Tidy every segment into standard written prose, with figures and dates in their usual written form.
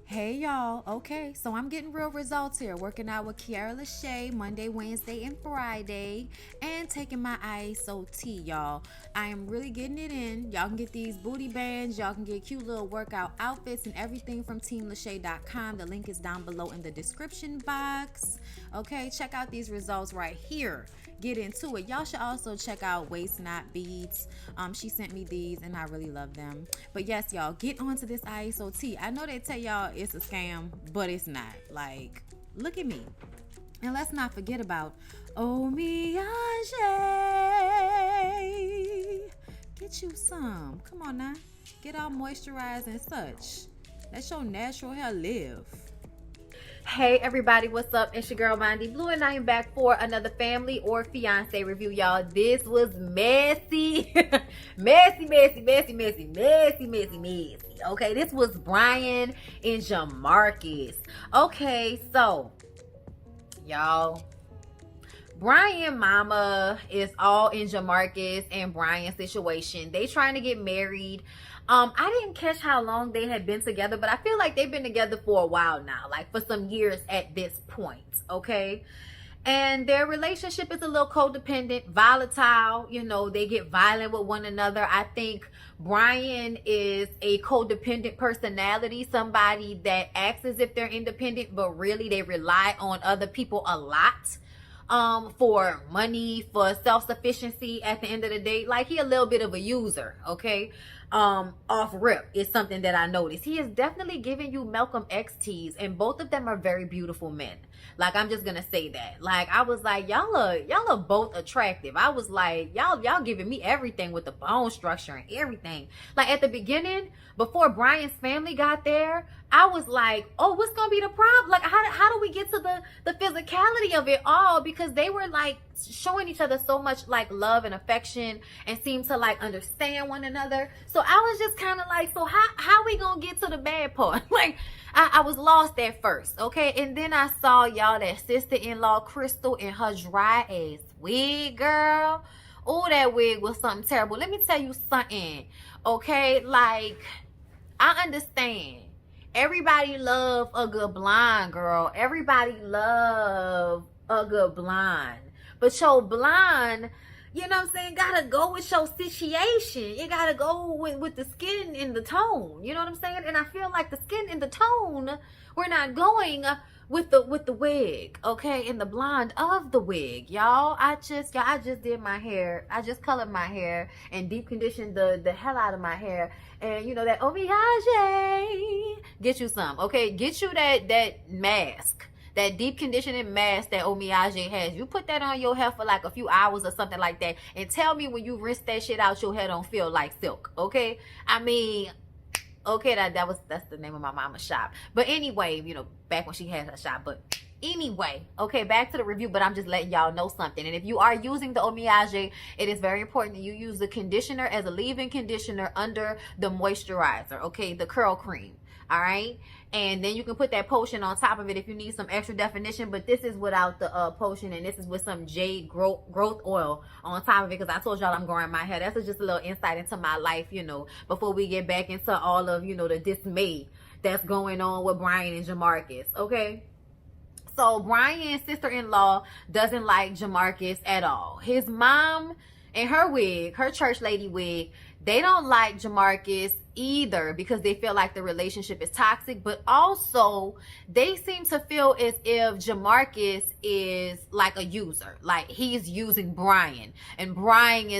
Hey y'all, okay, so I'm getting real results here. Working out with LASHAE Monday, Wednesday, and Friday, and taking my ISOT, y'all. I am really getting it in. Y'all can get these booty bands, y'all can get cute little workout outfits and everything from teamlashae.com. The link is down below in the description box. Okay, check out these results right here. Get into it. Y'all should also check out Waist Knot Beads. She sent me these and I really love them. But yes, y'all, get onto this ISOT. I know they tell y'all it's a scam, but it's not. Like, look at me. And let's not forget about Omiage. Get you some. Come on now. Get all moisturized and such. Let your natural hair live. Hey everybody, what's up? It's your girl Bondy Blue and I am back for another family or fiance review, y'all. This was messy. messy. Okay, this was Brian and Jamarcus. Okay, so y'all, Brian mama is all in Jamarcus and Brian's situation. They trying to get married. I didn't catch how long they had been together, but I feel like they've been together for a while now, like for some years at this point, okay? And their relationship is a little codependent, volatile. You know, they get violent with one another. I think Brian is a codependent personality, somebody that acts as if they're independent, but really they rely on other people a lot for money, for self-sufficiency. At the end of the day, like, he a little bit of a user, okay? Off rip is something that I noticed. He is definitely giving you Malcolm X tees, and both of them are very beautiful men. Like, I'm just gonna say that. Like, I was like, y'all are both attractive. I was like, y'all giving me everything with the bone structure and everything. Like, at the beginning, before Brian's family got there, I was like, oh, what's gonna be the problem? Like, how do we get to the physicality of it all? Because they were like showing each other so much like love and affection and seemed to like understand one another. So I was just kind of like, so how we gonna get to the bad part? Like, I was lost at first, okay? And then I saw, y'all, that sister-in-law Crystal in her dry ass wig, girl. Oh, that wig was something terrible. Let me tell you something, okay? Like, I understand. Everybody love a good blonde, girl. Everybody love a good blonde. But your blonde, you know what I'm saying, gotta go with your situation. It gotta go with the skin and the tone. You know what I'm saying? And I feel like the skin and the tone, we're not going with the wig, okay, and the blonde of the wig, y'all. I just did my hair. I just colored my hair and deep conditioned the hell out of my hair. And you know that Omiage, get you some, okay? Get you that mask, that deep conditioning mask that Omiage has. You put that on your hair for like a few hours or something like that, and tell me when you rinse that shit out, your hair don't feel like silk, okay? I mean, okay, that's the name of my mama's shop. But anyway, you know, back when she had her shop. But anyway, okay, back to the review. But I'm just letting y'all know something. And if you are using the Omiage, it is very important that you use the conditioner as a leave-in conditioner under the moisturizer, okay, the curl cream. All right, and then you can put that potion on top of it if you need some extra definition. But this is without the potion, and this is with some jade growth oil on top of it, because I told y'all I'm growing my hair. That's just a little insight into my life, you know, before we get back into all of, you know, the dismay that's going on with Brian and Jamarcus, okay? So Brian's sister-in-law doesn't like Jamarcus at all. His mom and her wig, her church lady wig, they don't like Jamarcus either, because they feel like the relationship is toxic. But also they seem to feel as if Jamarcus is like a user, like he's using Brian, and Brian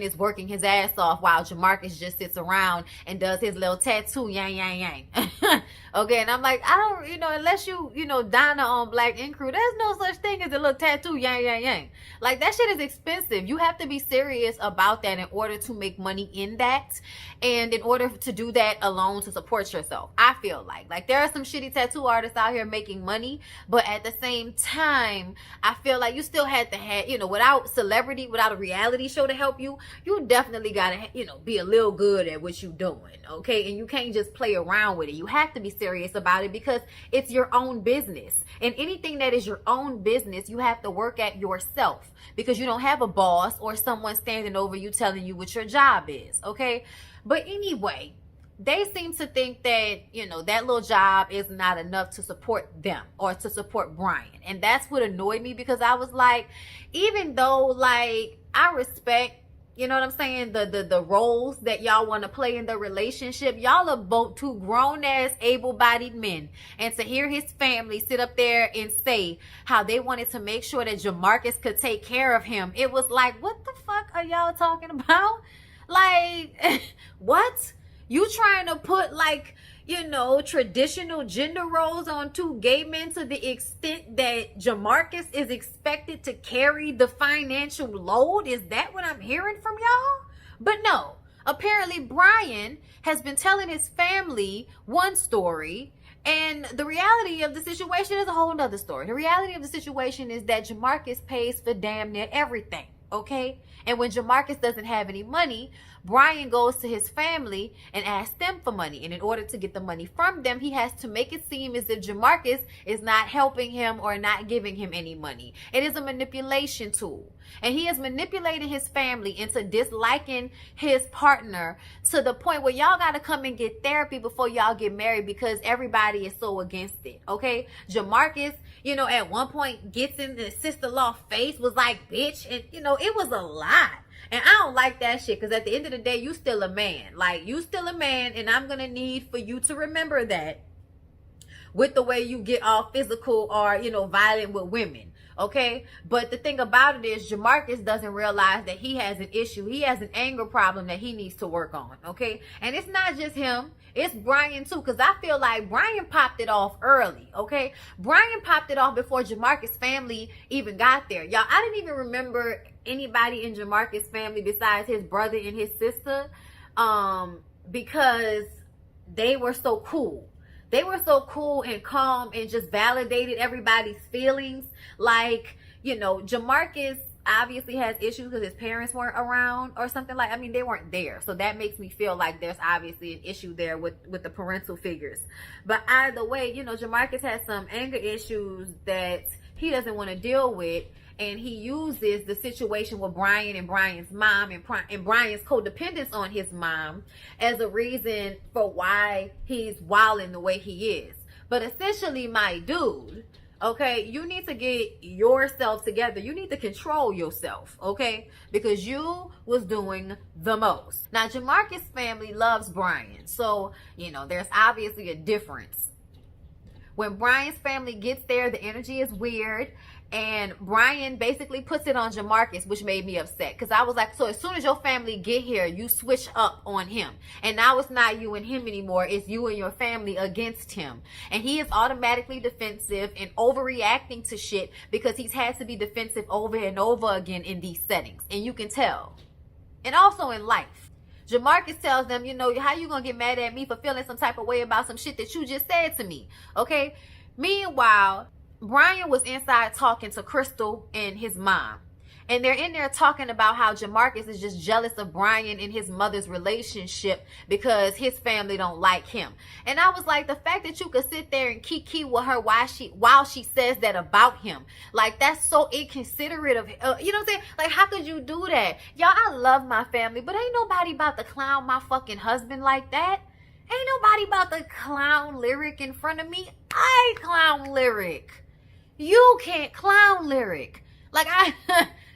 is working his ass off while Jamarcus just sits around and does his little tattoo yang yang yang. Okay, and I'm like, I don't, you know, unless you know, Donna on Black Ink Crew, there's no such thing as a little tattoo yang yang yang. Like, that shit is expensive. You have to be serious about that in order to make money in that, and in order to do that alone to support yourself. I feel like there are some shitty tattoo artists out here making money, but at the same time, I feel like you still had to have, you know, without celebrity, without a reality show to help you, you definitely gotta, you know, be a little good at what you doing, okay? And you can't just play around with it. You have to be serious about it, because it's your own business, and anything that is your own business, you have to work at yourself, because you don't have a boss or someone standing over you telling you what your job is, okay? But anyway, they seem to think that, you know, that little job is not enough to support them or to support Brian. And that's what annoyed me, because I was like, even though, like, I respect, you know what I'm saying, the roles that y'all want to play in the relationship, y'all are both two grown-ass, able-bodied men. And to hear his family sit up there and say how they wanted to make sure that Jamarcus could take care of him, it was like, what the fuck are y'all talking about? Like, what? You trying to put, like, you know, traditional gender roles on two gay men to the extent that Jamarcus is expected to carry the financial load? Is that what I'm hearing from y'all? But no, apparently Brian has been telling his family one story, and the reality of the situation is a whole nother story. The reality of the situation is that Jamarcus pays for damn near everything, okay? And when Jamarcus doesn't have any money, Brian goes to his family and asks them for money. And in order to get the money from them, he has to make it seem as if Jamarcus is not helping him or not giving him any money. It is a manipulation tool. And he is manipulating his family into disliking his partner to the point where y'all got to come and get therapy before y'all get married, because everybody is so against it, okay? Jamarcus, you know, at one point gets in the sister-in-law face, was like, bitch, and, you know, it was a lot. And I don't like that shit, because at the end of the day, you still a man. Like, you still a man, and I'm going to need for you to remember that with the way you get all physical or, you know, violent with women, okay? But the thing about it is, Jamarcus doesn't realize that he has an issue. He has an anger problem that he needs to work on, okay? And it's not just him. It's Brian too, because I feel like Brian popped it off early, okay? Brian popped it off before Jamarcus' family even got there. Y'all, I didn't even remember anybody in Jamarcus' family besides his brother and his sister, because they were so cool. They were so cool and calm and just validated everybody's feelings. Like, you know, Jamarcus obviously has issues because his parents weren't around or something. Like, I mean, they weren't there. So that makes me feel like there's obviously an issue there with the parental figures. But either way, you know, Jamarcus has some anger issues that he doesn't want to deal with. And he uses the situation with Brian and Brian's mom and Brian's codependence on his mom as a reason for why he's wilding the way he is. But essentially, my dude, okay, you need to get yourself together. You need to control yourself, okay? Because you was doing the most. Now, Jamarcus' family loves Brian. So, you know, there's obviously a difference. When Brian's family gets there, the energy is weird. And Brian basically puts it on Jamarcus, which made me upset. Because I was like, so as soon as your family get here, you switch up on him. And now it's not you and him anymore. It's you and your family against him. And he is automatically defensive and overreacting to shit because he's had to be defensive over and over again in these settings. And you can tell. And also in life. Jamarcus tells them, you know, how you going to get mad at me for feeling some type of way about some shit that you just said to me? Okay? Meanwhile, Brian was inside talking to Crystal and his mom. And they're in there talking about how Jamarcus is just jealous of Brian and his mother's relationship because his family don't like him. And I was like, the fact that you could sit there and kiki with her while she says that about him, like, that's so inconsiderate of, you know what I'm saying? Like, how could you do that? Y'all, I love my family, but ain't nobody about to clown my fucking husband like that. Ain't nobody about to clown Lyric in front of me. I clown Lyric. You can't clown Lyric. Like,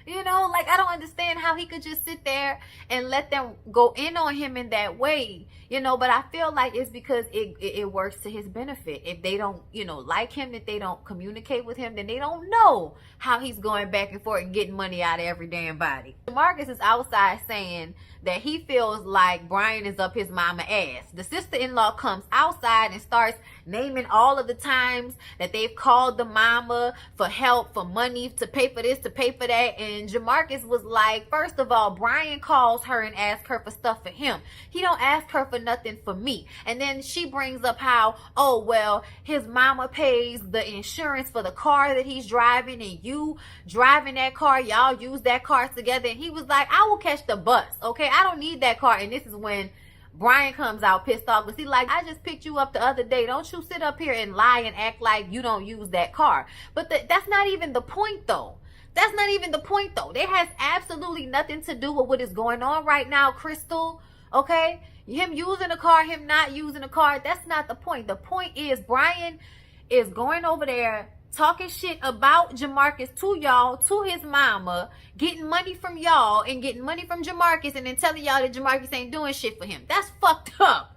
you know, like, I don't understand how he could just sit there and let them go in on him in that way, you know, but I feel like it's because it works to his benefit. If they don't, you know, like him, if they don't communicate with him, then they don't know how he's going back and forth and getting money out of every damn body. Marcus is outside saying that he feels like Brian is up his mama ass. The sister-in-law comes outside and starts naming all of the times that they've called the mama for help, for money, to pay for this, to pay for that. And Jamarcus was like, first of all, Brian calls her and asks her for stuff for him. He don't ask her for nothing for me. And then she brings up how, oh, well, his mama pays the insurance for the car that he's driving, and you driving that car, y'all use that car together. And he was like, I will catch the bus, okay? I don't need that car. And this is when Brian comes out pissed off, because he like, I just picked you up the other day. Don't you sit up here and lie and act like you don't use that car. But that's not even the point, though. That's not even the point, though. That has absolutely nothing to do with what is going on right now, Crystal. Okay? Him using the car, him not using the car, that's not the point. The point is Brian is going over there talking shit about Jamarcus to y'all, to his mama, getting money from y'all and getting money from Jamarcus, and then telling y'all that Jamarcus ain't doing shit for him. That's fucked up.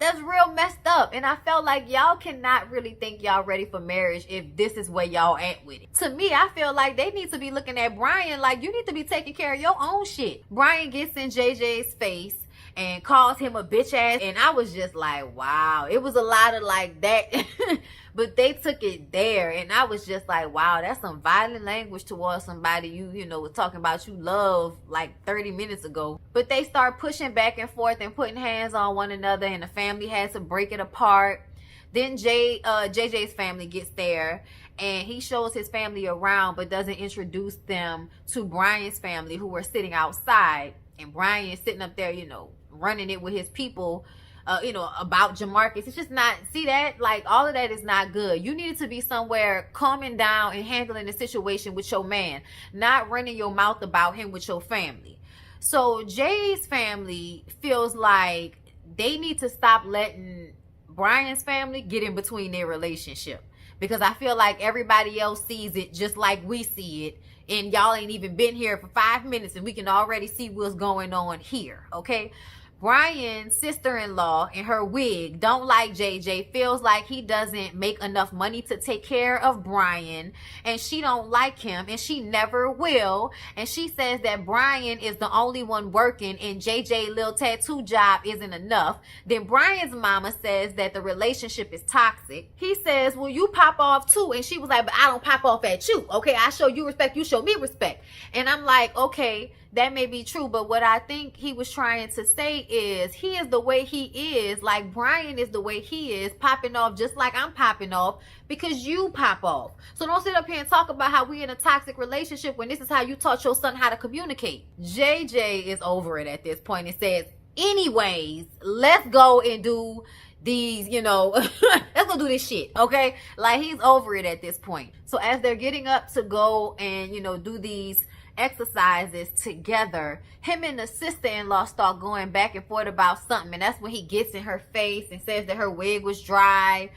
That's real messed up. And I felt like y'all cannot really think y'all ready for marriage if this is where y'all at with it. To me, I feel like they need to be looking at Brian like, you need to be taking care of your own shit. Brian gets in JJ's face and calls him a bitch ass, and I was just like, wow. It was a lot of like that. But they took it there, and I was just like, wow, that's some violent language towards somebody you know was talking about you love like 30 minutes ago. But they start pushing back and forth and putting hands on one another, and the family had to break it apart. Then JJ's family gets there, and he shows his family around but doesn't introduce them to Brian's family, who were sitting outside. And Brian is sitting up there, you know, running it with his people, you know, about Jamarcus. It's just not, see that? Like, all of that is not good. You needed to be somewhere calming down and handling the situation with your man, not running your mouth about him with your family. So Jay's family feels like they need to stop letting Brian's family get in between their relationship, because I feel like everybody else sees it just like we see it, and y'all ain't even been here for 5 minutes and we can already see what's going on here, okay? Brian's sister-in-law in her wig don't like JJ, feels like he doesn't make enough money to take care of Brian, and she don't like him, and she never will. And she says that Brian is the only one working and JJ little tattoo job isn't enough. Then Brian's mama says that the relationship is toxic. He says, well, you pop off too. And she was like, but I don't pop off at you, okay? I show you respect, you show me respect. And I'm like, okay, that may be true, but what I think he was trying to say is he is the way he is, like Brian is the way he is, popping off just like I'm popping off because you pop off. So don't sit up here and talk about how we in a toxic relationship when this is how you taught your son how to communicate. JJ is over it at this point and says, anyways, let's go and do these, you know, let's go do this shit, okay? Like, he's over it at this point. So as they're getting up to go and, you know, do these exercises together, him and the sister-in-law start going back and forth about something, and that's when he gets in her face and says that her wig was dry,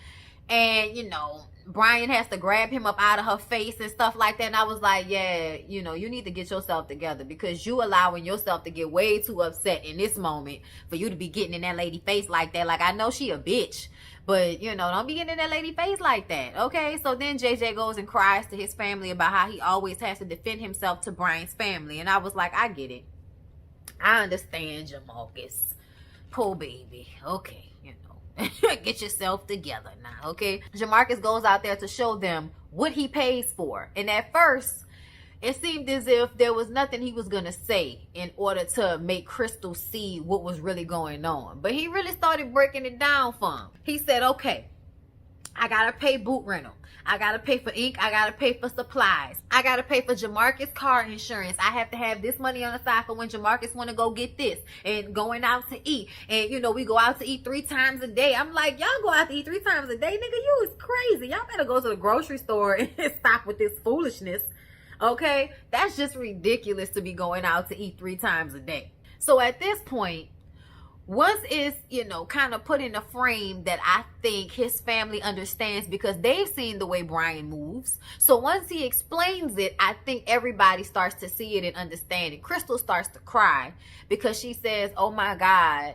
and you know, Brian has to grab him up out of her face and stuff like that. And I was like, yeah, you know, you need to get yourself together, because you allowing yourself to get way too upset in this moment for you to be getting in that lady face like that. Like, I know she a bitch, but, you know, don't be getting in that lady face like that, okay? So then JJ goes and cries to his family about how he always has to defend himself to Brian's family. And I was like, I get it. I understand, Jamarcus. Poor baby. Okay, you know. Get yourself together now, okay? Jamarcus goes out there to show them what he pays for. And at first, it seemed as if there was nothing he was going to say in order to make Crystal see what was really going on. But he really started breaking it down for him. He said, okay, I got to pay boot rental. I got to pay for ink. I got to pay for supplies. I got to pay for Jamarcus car insurance. I have to have this money on the side for when Jamarcus want to go get this, and going out to eat. And, you know, we go out to eat 3 times a day. I'm like, y'all go out to eat 3 times a day? Nigga, you is crazy. Y'all better go to the grocery store and stop with this foolishness. Okay, that's just ridiculous to be going out to eat 3 times a day. So at this point, once it's, you know, kind of put in a frame that I think his family understands, because they've seen the way Brian moves. So once he explains it, I think everybody starts to see it and understand it. Crystal starts to cry because she says, oh my God,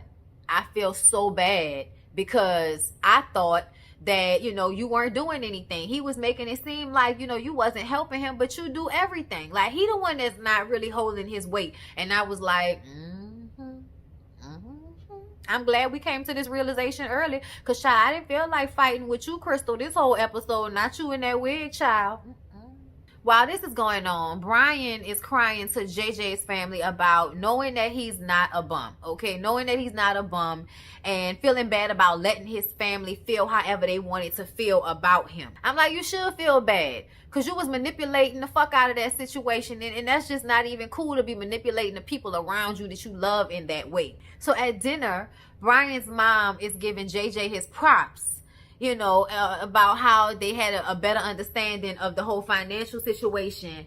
I feel so bad, because I thought that, you know, you weren't doing anything. He was making it seem like, you know, you wasn't helping him, but you do everything. Like, he the one that's not really holding his weight. And I was like, I'm glad we came to this realization early, because, child, I didn't feel like fighting with you, Crystal, this whole episode. Not you in that wig, child. While this is going on, Brian is crying to JJ's family about knowing that he's not a bum, okay? Knowing that he's not a bum and feeling bad about letting his family feel however they wanted to feel about him. I'm like, you should feel bad, because you was manipulating the fuck out of that situation, and that's just not even cool to be manipulating the people around you that you love in that way. So at dinner, Brian's mom is giving JJ his props, you know, about how they had a better understanding of the whole financial situation.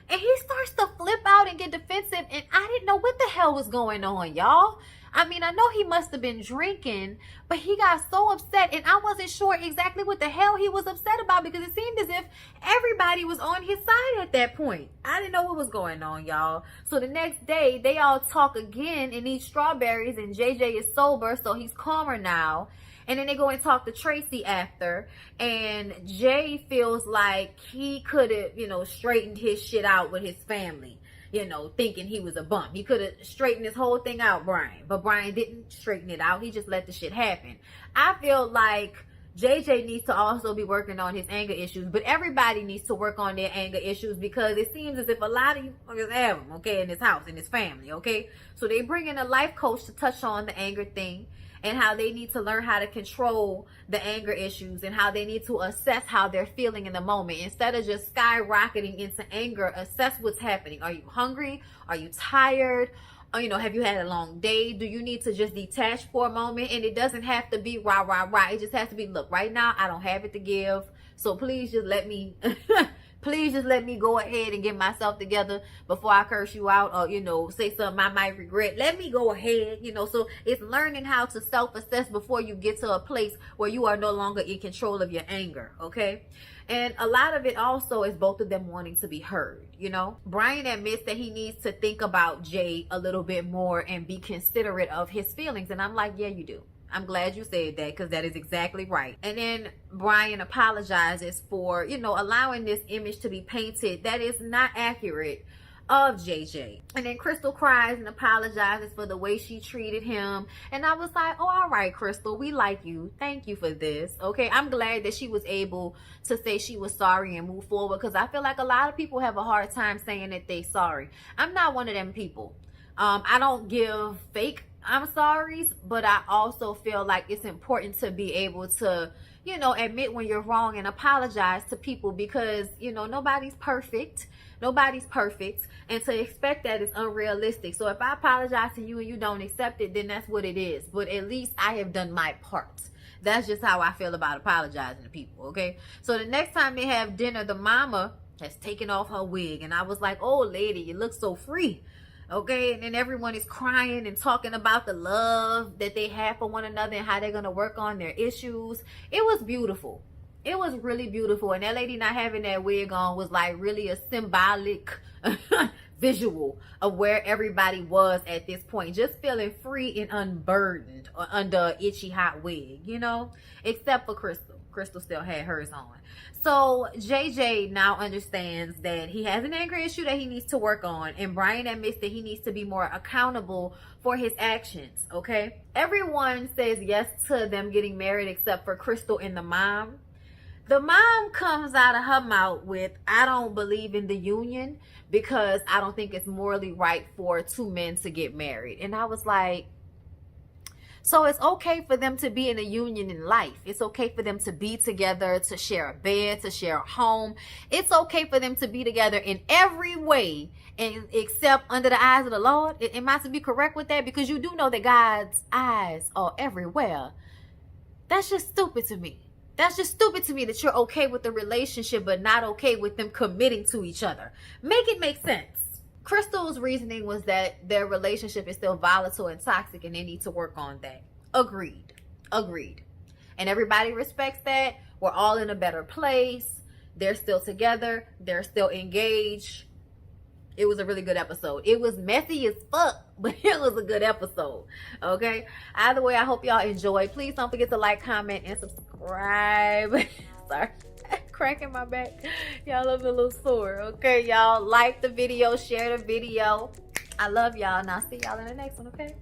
And he starts to flip out and get defensive, and I didn't know what the hell was going on, y'all. I mean, I know he must have been drinking, but he got so upset, and I wasn't sure exactly what the hell he was upset about, because it seemed as if everybody was on his side at that point. I didn't know what was going on, y'all. So the next day, they all talk again and eat strawberries, and JJ is sober, so he's calmer now. And then they go and talk to Tracy after, and Jay feels like he could have, you know, straightened his shit out with his family, you know, thinking he was a bum. He could have straightened this whole thing out, Brian. But Brian didn't straighten it out. He just let the shit happen. I feel like JJ needs to also be working on his anger issues, but everybody needs to work on their anger issues, because it seems as if a lot of you fuckers have them, okay, in this house, in this family, okay? So they bring in a life coach to touch on the anger thing, and how they need to learn how to control the anger issues, and how they need to assess how they're feeling in the moment. Instead of just skyrocketing into anger, assess what's happening. Are you hungry? Are you tired? Or, you know, have you had a long day? Do you need to just detach for a moment? And it doesn't have to be rah, rah, rah. It just has to be, look, right now, I don't have it to give. So please just let me... Please just let me go ahead and get myself together before I curse you out, or, you know, say something I might regret. Let me go ahead, you know. So it's learning how to self-assess before you get to a place where you are no longer in control of your anger, okay? And a lot of it also is both of them wanting to be heard, you know. Brian admits that he needs to think about Jay a little bit more and be considerate of his feelings. And I'm like, yeah, you do. I'm glad you said that, because that is exactly right. And then Brian apologizes for, you know, allowing this image to be painted that is not accurate of JJ. And then Crystal cries and apologizes for the way she treated him. And I was like, oh, all right, Crystal, we like you. Thank you for this. Okay, I'm glad that she was able to say she was sorry and move forward, because I feel like a lot of people have a hard time saying that they sorry. I'm not one of them people. I don't give fake I'm sorry's, but I also feel like it's important to be able to, you know, admit when you're wrong and apologize to people, because, you know, nobody's perfect. Nobody's perfect. And to expect that is unrealistic. So if I apologize to you and you don't accept it, then that's what it is. But at least I have done my part. That's just how I feel about apologizing to people, okay? So the next time they have dinner, the mama has taken off her wig. And I was like, oh, lady, you look so free. Okay, and then everyone is crying and talking about the love that they have for one another and how they're going to work on their issues. It was beautiful. It was really beautiful. And that lady not having that wig on was like really a symbolic visual of where everybody was at this point. Just feeling free and unburdened under an itchy hot wig, you know, except for Crystal. Crystal still had hers on. So JJ now understands that he has an anger issue that he needs to work on, and Brian admits that he needs to be more accountable for his actions, okay? Everyone says yes to them getting married except for Crystal and the mom. The mom comes out of her mouth with, I don't believe in the union because I don't think it's morally right for two men to get married. And I was like, so it's okay for them to be in a union in life. It's okay for them to be together, to share a bed, to share a home. It's okay for them to be together in every way, and except under the eyes of the Lord. Am I to be correct with that? Because you do know that God's eyes are everywhere. That's just stupid to me. That's just stupid to me that you're okay with the relationship but not okay with them committing to each other. Make it make sense. Crystal's reasoning was that their relationship is still volatile and toxic and they need to work on that. Agreed. Agreed. And everybody respects that. We're all in a better place. They're still together. They're still engaged. It was a really good episode. It was messy as fuck, but it was a good episode. Okay? Either way, I hope y'all enjoyed. Please don't forget to like, comment, and subscribe. Sorry. Cracking my back. Y'all look a little sore. Okay, y'all, like the video, share the video. I love y'all, and I'll see y'all in the next one. Okay.